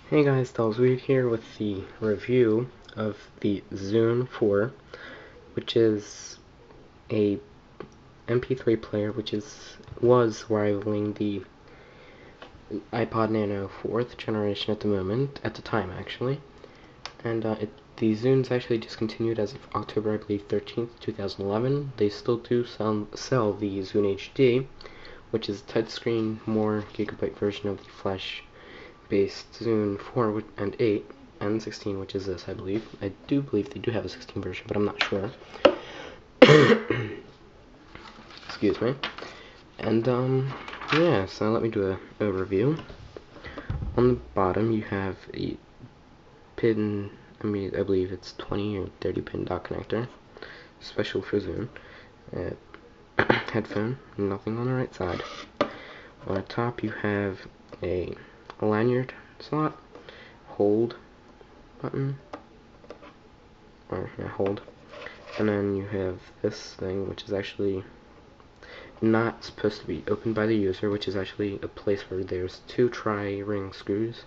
Hey guys, Weird here with the review of the Zune 4, which is a MP3 player was rivaling the iPod Nano 4th generation at the time actually, and the Zune's actually discontinued as of October, I believe, 13th, 2011. They still do sell the Zune HD, which is a touchscreen, more gigabyte version of the Flash-based Zune 4 and 8 and 16, which is this, I believe. I do believe they do have a 16 version, but I'm not sure. Excuse me. And, yeah, so let me do a review. On the bottom, you have a pin, I believe it's 20 or 30 pin dock connector, special for Zune. Headphone, nothing on the right side. On the top, you have a lanyard slot, hold button, or yeah, hold, and then you have this thing, which is actually not supposed to be opened by the user, which is actually a place where there's two tri-ring screws,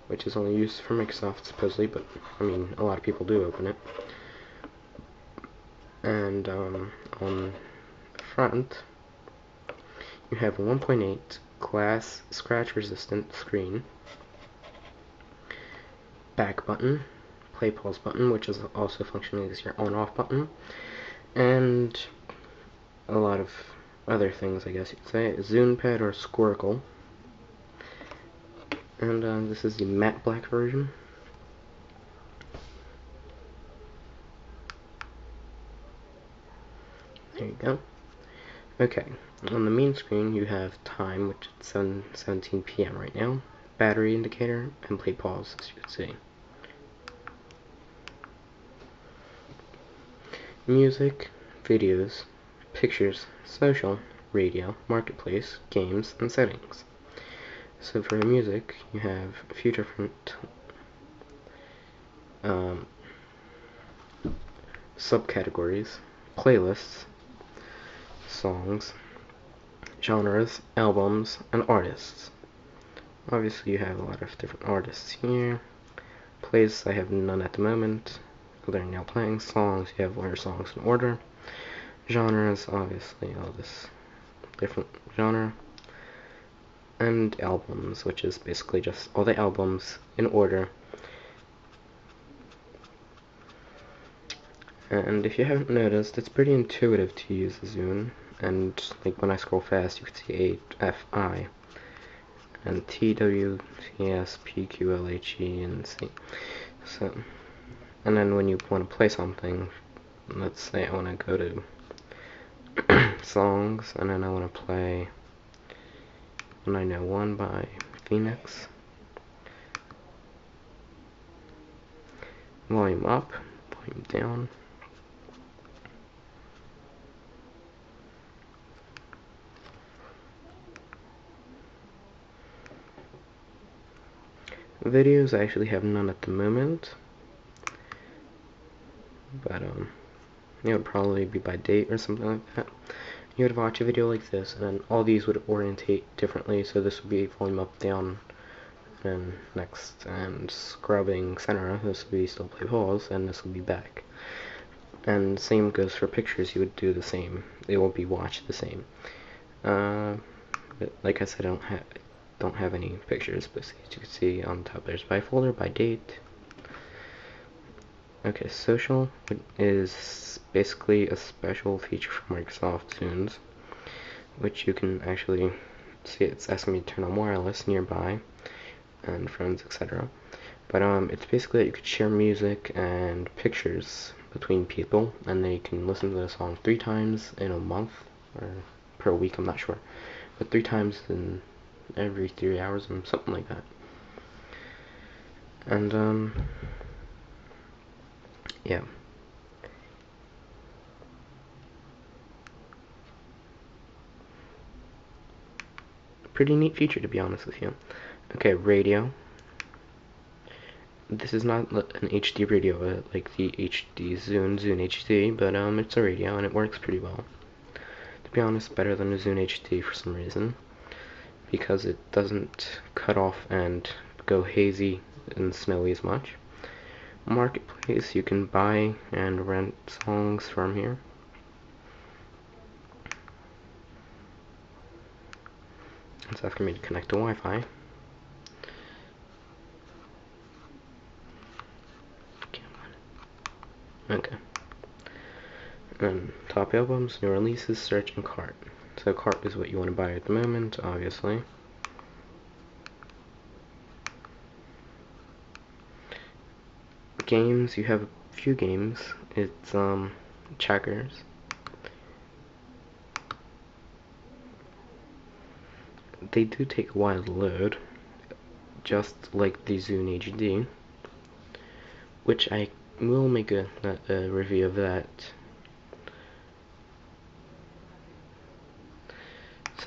which is only used for Microsoft supposedly, but I mean a lot of people do open it. And on the front you have a 1.8 glass scratch resistant screen, back button, play pause button, which is also functioning as your on-off button, and a lot of other things, I guess you could say. Zune pad or Squircle. And this is the matte black version. There you go. Okay, on the main screen you have time, which is 7:17 p.m. right now, battery indicator, and play pause, as you can see. Music, videos, pictures, social, radio, marketplace, games, and settings. So for music, you have a few different subcategories: playlists, songs, genres, albums, and artists. Obviously you have a lot of different artists here. Playlists, I have none at the moment. They're now playing. Songs, you have order songs in order. Genres, obviously all this different genre. And albums, which is basically just all the albums in order. And if you haven't noticed, it's pretty intuitive to use the Zune. And like when I scroll fast, you can see AFI and TWTSPQLHE and C. So, and then when you want to play something, let's say I want to go to songs, and then I want to play 901 by Phoenix. Volume up, volume down. Videos, I actually have none at the moment, but it would probably be by date or something like that. You would watch a video like this, and then all these would orientate differently, so this would be volume up, down, and next, and scrubbing center, this would be still play pause, and this would be back. And same goes for pictures, you would do the same. They will be watched the same. But like I said, I don't have any pictures, but as you can see on top there's by folder, by date. Okay, social is basically a special feature from Microsoft Zunes, which you can actually see. It's asking me to turn on wireless, nearby, and friends, etc. But it's basically that you could share music and pictures between people, and they can listen to the song 3 times in a month, or per week, I'm not sure, but 3 times in every 3 hours, and something like that. And yeah. Pretty neat feature, to be honest with you. Okay, radio. This is not an HD radio like the HD Zune HD, but it's a radio and it works pretty well. To be honest, better than a Zune HD for some reason, because it doesn't cut off and go hazy and snowy as much. Marketplace, you can buy and rent songs from here. It's asking me to connect to Wi-Fi. Okay. And top albums, new releases, search, and cart. So cart is what you want to buy at the moment, obviously. Games, you have a few games. It's checkers. They do take a while to load, just like the Zune HD, which I will make a review of that.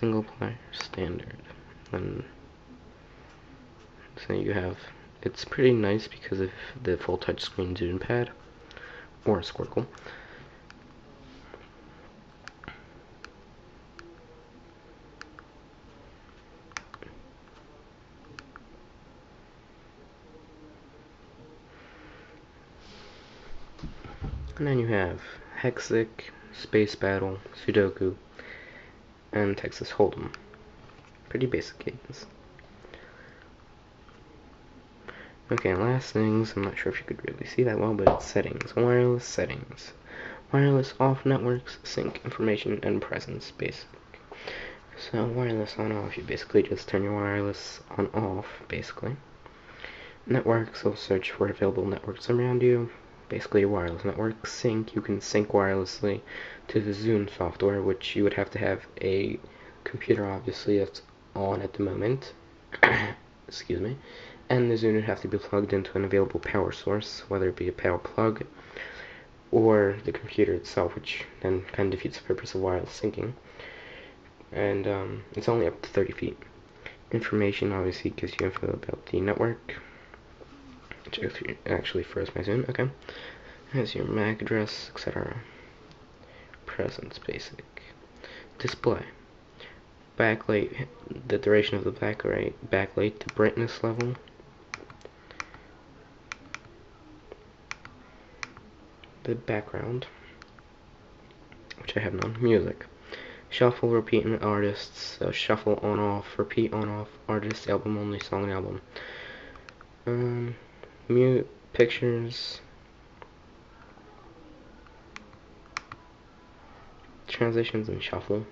Single player standard. And so you have, it's pretty nice because of the full touchscreen Zune pad or Squircle. And then you have Hexic, Space Battle, Sudoku, and Texas Hold'em. Pretty basic games. Okay, last things, I'm not sure if you could really see that well, but it's settings. Wireless settings. Wireless off networks, sync information, and presence, basic. So wireless on off, you basically just turn your wireless on off, basically. Networks, will search for available networks around you. Basically a wireless network. Sync, you can sync wirelessly to the Zune software, which you would have to have a computer, obviously, that's on at the moment. Excuse me. And the Zune would have to be plugged into an available power source, whether it be a power plug or the computer itself, which then kind of defeats the purpose of wireless syncing. And it's only up to 30 feet. Information obviously gives you info about the network, which actually froze my Zune. Okay. Has your MAC address, etc. Presence, basic. Display. Backlight, the duration of the backlight, the brightness level. The background, which I have none. Music. Shuffle, repeat, and artists. So shuffle on off, repeat on off, artist, album only, song, and album. Mute, pictures, transitions, and shuffle.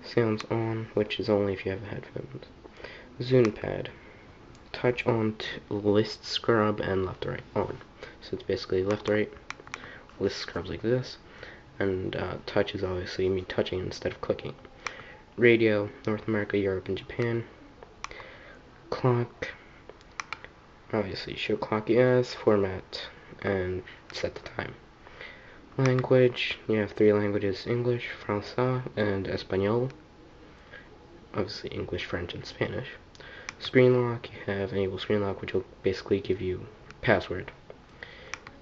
Sounds on, which is only if you have headphones. Zune pad. Touch on list scrub and left to right on. So it's basically left to right. List scrubs like this. And touch is obviously me touching instead of clicking. Radio, North America, Europe, and Japan. Clock, obviously show clock yes, format, and set the time. Language, you have 3 languages: English, Francais, and Espanol. Obviously English, French, and Spanish. Screen lock, you have enable screen lock, which will basically give you password.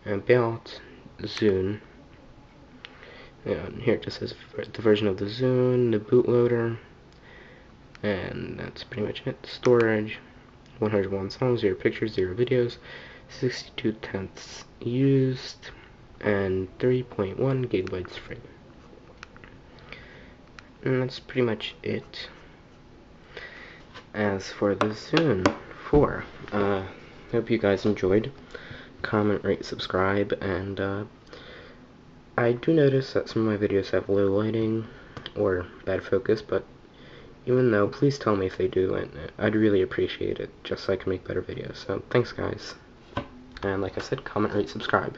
And About, Zune. And here it just says the version of the Zune, the bootloader, and that's pretty much it. Storage, 101 songs, 0 pictures, 0 videos, 62 tenths used, and 3.1 gigabytes free. And that's pretty much it. As for the Zune 4, hope you guys enjoyed. Comment, rate, subscribe, and I do notice that some of my videos have low lighting or bad focus, but even though, please tell me if they do, and I'd really appreciate it, just so I can make better videos. So, thanks guys. And like I said, comment, rate, subscribe.